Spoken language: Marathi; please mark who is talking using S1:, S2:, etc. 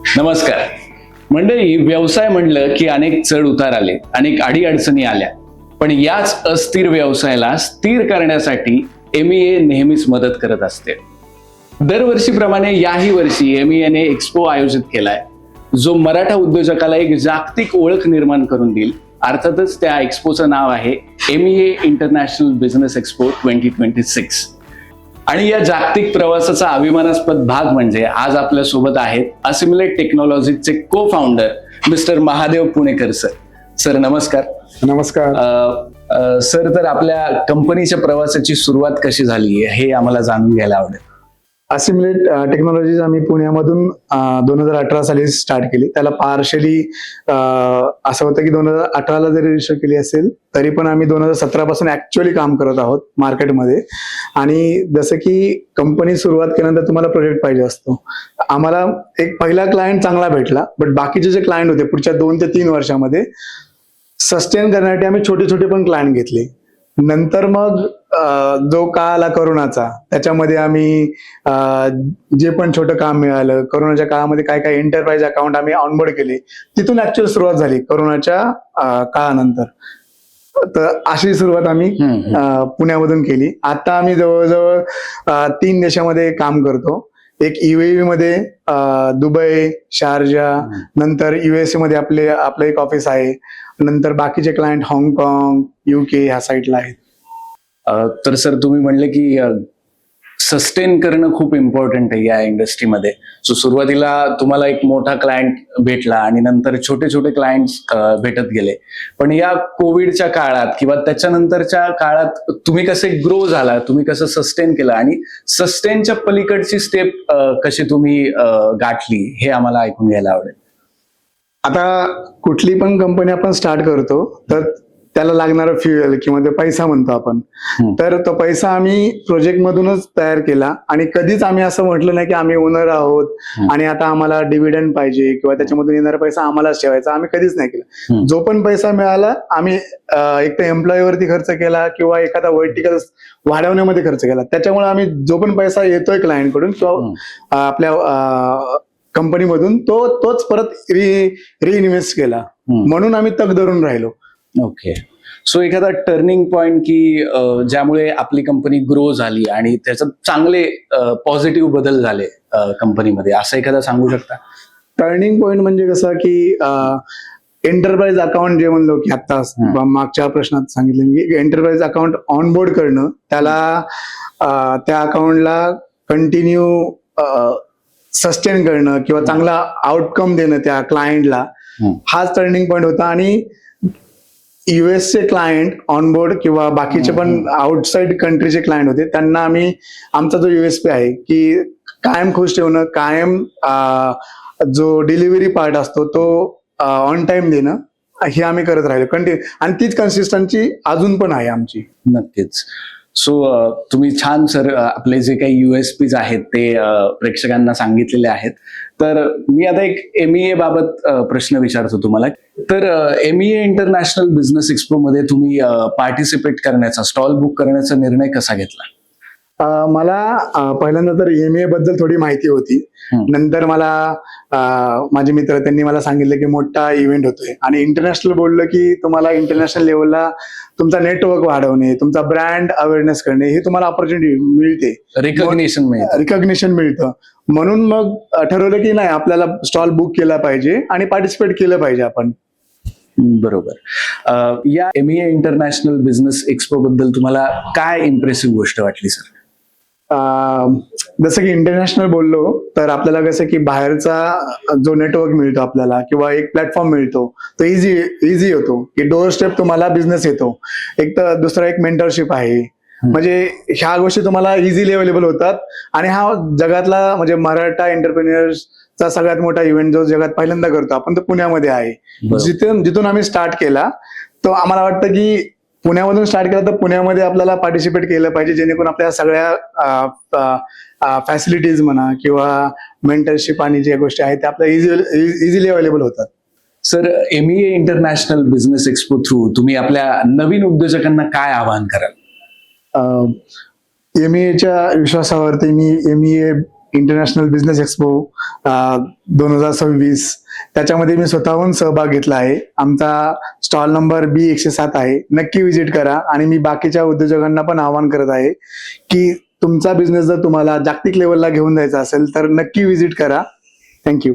S1: नमस्कार मंडळी. व्यवसाय म्हणलं की अनेक चढ उतार आले, अनेक अडीअडचणी आल्या, पण याच अस्थिर व्यवसायाला स्थिर करण्यासाठी MEA नेहमीच मदत करत असते. दरवर्षीप्रमाणे याही वर्षी MEA ने एक्स्पो आयोजित केलाय, जो मराठा उद्योजकाला एक जागतिक ओळख निर्माण करून देईल. अर्थातच त्या एक्स्पोचं नाव आहे MEA इंटरनॅशनल बिझनेस एक्स्पो 2026. आणि या जागतिक प्रवासाचा अभिमानास्पद भाग म्हणजे आज आपल्या सोबत आहेत असिम्युलेट टेक्नॉलॉजीचे को फाउंडर मिस्टर महादेव पुणेकर सर. सर नमस्कार.
S2: नमस्कार.
S1: सर, तर आपल्या कंपनीच्या प्रवासाची सुरुवात कशी झाली हे आम्हाला जाणून घ्यायला आवडेल.
S2: असिम्युलेट टेक्नॉलॉजीज आम्ही पुण्यामधून 2018 साली स्टार्ट केली. त्याला पार्शली असं होतं की 2018ला जरी रजिस्टर केली असेल तरी पण आम्ही 2017 पासून ऍक्च्युअली काम करत आहोत मार्केटमध्ये. आणि जसं की कंपनी सुरुवात केल्यानंतर तुम्हाला प्रोजेक्ट पाहिजे असतो. आम्हाला एक पहिला क्लायंट चांगला भेटला, बट बाकीचे जे क्लायंट होते पुढच्या 2 ते 3 वर्षामध्ये सस्टेन करण्यासाठी आम्ही छोटे छोटे पण क्लायंट घेतले. नंतर मग जो काळ आला करोनाचा, त्याच्यामध्ये आम्ही जे पण छोटं काम मिळालं, करोनाच्या काळामध्ये काय काय एंटरप्राइज अकाउंट आम्ही ऑनबोर्ड केले, तिथून ऍक्च्युअल सुरुवात झाली करोनाच्या काळानंतर. तर अशी सुरुवात आम्ही पुण्यामधून केली. आता आम्ही जवळजवळ 3 देशामध्ये काम करतो. एक UAE मध्ये, दुबई, शारजा, नंतर USA मध्ये आपलं एक ऑफिस आहे. नंतर बाकीचे क्लायंट हाँगकाँग, UK ह्या साईडला आहेत.
S1: तर सर, तुम्ही म्हणले की सस्टेन करणं खूप इम्पॉर्टंट आहे या इंडस्ट्रीमध्ये. सो सुरुवातीला तुम्हाला एक मोठा क्लायंट भेटला आणि नंतर छोटे छोटे क्लायंट्स भेटत गेले. पण या कोविडच्या काळात किंवा त्याच्यानंतरच्या काळात तुम्ही कसे ग्रो झाला, तुम्ही कसं सस्टेन केलं आणि सस्टेनच्या पलीकडची स्टेप कशी तुम्ही गाठली हे आम्हाला ऐकून घ्यायला आवडेल.
S2: आता कुठली पण कंपनी आपण स्टार्ट करतो तर त्याला लागणारा फ्युएल किंवा ते पैसा म्हणतो आपण, तर तो पैसा आम्ही प्रोजेक्ट मधूनच तयार केला. आणि कधीच आम्ही असं म्हटलं नाही की आम्ही ओनर आहोत आणि आता आम्हाला डिव्हिडंड पाहिजे किंवा त्याच्यामधून येणारा पैसा आम्हालाच ठेवायचा. आम्ही कधीच नाही केलं. जो पण पैसा मिळाला आम्ही एक तर एम्प्लॉईवरती खर्च केला किंवा एखादा व्हर्टिकल वाढवण्यामध्ये खर्च केला. त्याच्यामुळे आम्ही जो पण पैसा येतोय क्लायंट कडून किंवा आपल्या कंपनीमधून तोच परत रिइन्व्हेस्ट केला. म्हणून आम्ही तग धरून राहिलो.
S1: ओके. सो एखादा टर्निंग पॉइंट की ज्यामुळे आपली कंपनी ग्रो झाली आणि त्याच्यात चांगले पॉझिटिव्ह बदल झाले कंपनीमध्ये, असं एखादा सांगू शकता?
S2: टर्निंग पॉइंट म्हणजे कसं की एंटरप्राइज अकाउंट जे म्हणलो की आता मागच्या प्रश्नात सांगितलं की एंटरप्राइज अकाउंट ऑनबोर्ड करणं, त्याला त्या अकाउंटला कंटिन्यू सस्टेन करणं किंवा चांगला आउटकम देणं त्या क्लायंटला, हाच टर्निंग पॉइंट होता. आणि US चे क्लायंट ऑनबोर्ड किंवा बाकीचे पण आउटसाइड कंट्रीचे क्लायंट होते, त्यांना आम्ही आमचा जो USP आहे की कायम खुश ठेवणं, कायम जो डिलिव्हरी पार्ट असतो तो ऑन टाइम देणं, हे आम्ही करत राहिलो कंटिन्यू. आणि तीच कन्सिस्टन्सी अजून पण आहे आमची.
S1: नक्कीच. सो तुम्ही छान सर आपले जे काही USPs आहेत ते प्रेक्षकांना सांगितलेले आहेत. तर मी आता एक MEA बाबत प्रश्न विचारतो तुम्हाला. तर MEA इंटरनॅशनल बिझनेस एक्स्पो मध्ये तुम्ही पार्टिसिपेट करण्याचा, स्टॉल बुक करण्याचा निर्णय कसा घेतला?
S2: मला पहिल्यांदा तर MEA बद्दल थोडी माहिती होती. नंतर मला माझे मित्र त्यांनी मला सांगितलं की मोठा इव्हेंट होतोय आणि इंटरनॅशनल बोललं की तुम्हाला इंटरनॅशनल लेवलला तुमचा नेटवर्क वाढवणे, तुमचा ब्रँड अवेअरनेस करणे, हे तुम्हाला ऑपॉर्च्युनिटी मिळते, रिकॉग्निशन मिळतं. म्हणून मग ठरवलं की नाही, आपल्याला स्टॉल बुक केला पाहिजे आणि पार्टिसिपेट केलं पाहिजे आपण.
S1: बरोबर. या MEA इंटरनॅशनल बिझनेस एक्स्पो बद्दल तुम्हाला काय इम्प्रेसिव्ह गोष्ट वाटली सर?
S2: जसं की इंटरनॅशनल बोललो तर आपल्याला कसं की बाहेरचा जो नेटवर्क मिळतो आपल्याला किंवा एक प्लॅटफॉर्म मिळतो तो इझी होतो की डोअर स्टेप तुम्हाला बिझनेस येतो. एक तर दुसरा एक मेंटरशिप आहे, म्हणजे ह्या गोष्टी तुम्हाला इझिली अवेलेबल होतात. आणि हा जगातला म्हणजे मराठा एंटरप्रेन्युअर्सचा सगळ्यात मोठा इव्हेंट जो जगात पहिल्यांदा करतो आपण, तो पुण्यामध्ये आहे. जिथून आम्ही स्टार्ट केला, तो आम्हाला वाटतं की पुण्यामधून स्टार्ट केला तर पुण्यामध्ये आपल्याला पार्टिसिपेट केलं पाहिजे, जेणेकरून आपल्या सगळ्या फॅसिलिटीज म्हणा किंवा मेंटरशिप आणि ज्या गोष्टी आहेत त्या आपल्या इझिली अवेलेबल होतात.
S1: Sir, MEA international business expo through तुम्ही आपल्या नवीन उद्योजकांना काय आवाहन कराल?
S2: MEAच्या विश्वासावरती मी MEA इंटरनॅशनल बिझनेस एक्सपो 2026, त्याच्यामध्ये मी स्वतःहून सहभाग घेतला आहे. आमचा स्टॉल नंबर B107 आहे. नक्की व्हिजिट करा. आणि मी बाकीच्या उद्योजकांना पण आवाहन करत आहे की तुमचा बिझनेस जर तुम्हाला जागतिक लेवलला घेऊन जायचा असेल तर नक्की व्हिजिट करा. थँक्यू.